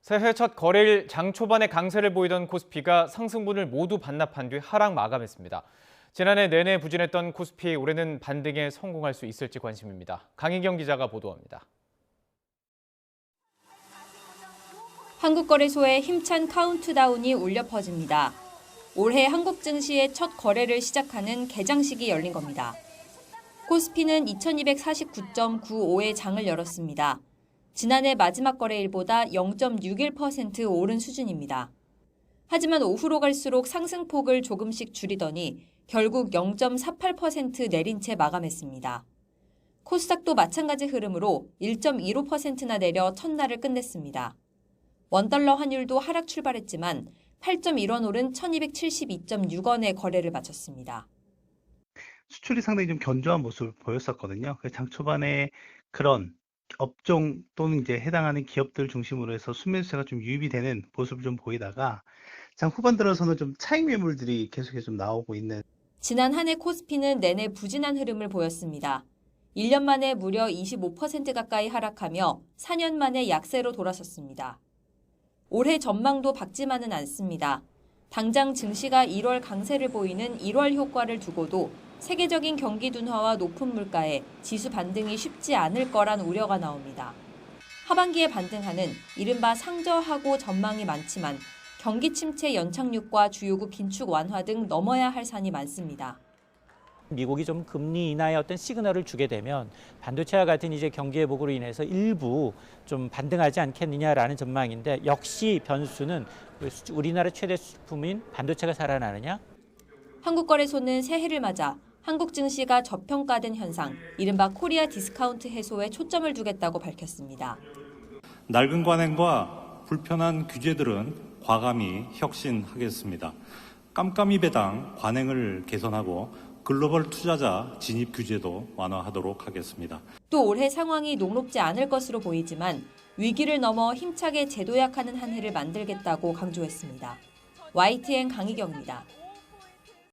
새해 첫 거래일 장 초반에 강세를 보이던 코스피가 상승분을 모두 반납한 뒤 하락 마감했습니다. 지난해 내내 부진했던 코스피 올해는 반등에 성공할 수 있을지 관심입니다. 강희경 기자가 보도합니다. 한국거래소의 힘찬 카운트다운이 울려 퍼집니다. 올해 한국 증시의 첫 거래를 시작하는 개장식이 열린 겁니다. 코스피는 2249.95의 장을 열었습니다. 지난해 마지막 거래일보다 0.61% 오른 수준입니다. 하지만 오후로 갈수록 상승폭을 조금씩 줄이더니 결국 0.48% 내린 채 마감했습니다. 코스닥도 마찬가지 흐름으로 1.25%나 내려 첫날을 끝냈습니다. 원달러 환율도 하락 출발했지만 8.1원 오른 1272.6원에 거래를 마쳤습니다. 수출이 상당히 좀 견조한 모습을 보였었거든요. 그래서 장 초반에 그런 업종 또는 이제 해당하는 기업들 중심으로 해서 순매수세가 좀 유입이 되는 모습을 좀 보이다가 장 후반 들어서는 좀 차익 매물들이 계속해서 좀 나오고 있는. 지난 한 해 코스피는 내내 부진한 흐름을 보였습니다. 1년 만에 무려 25% 가까이 하락하며 4년 만에 약세로 돌아섰습니다. 올해 전망도 밝지만은 않습니다. 당장 증시가 1월 강세를 보이는 1월 효과를 두고도 세계적인 경기 둔화와 높은 물가에 지수 반등이 쉽지 않을 거란 우려가 나옵니다. 하반기에 반등하는 이른바 상저하고 전망이 많지만 경기 침체 연착륙과 주요국 긴축 완화 등 넘어야 할 산이 많습니다. 미국이 좀 금리 인하의 어떤 시그널을 주게 되면 반도체와 같은 이제 경기 회복으로 인해서 일부 좀 반등하지 않겠느냐라는 전망인데, 역시 변수는 우리나라 최대 수출품인 반도체가 살아나느냐? 한국거래소는 새해를 맞아 한국 증시가 저평가된 현상, 이른바 코리아 디스카운트 해소에 초점을 두겠다고 밝혔습니다. 낡은 관행과 불편한 규제들은 과감히 혁신하겠습니다. 깜깜이 배당 관행을 개선하고 글로벌 투자자 진입 규제도 완화하도록 하겠습니다. 또 올해 상황이 녹록지 않을 것으로 보이지만 위기를 넘어 힘차게 재도약하는 한 해를 만들겠다고 강조했습니다. YTN 강희경입니다.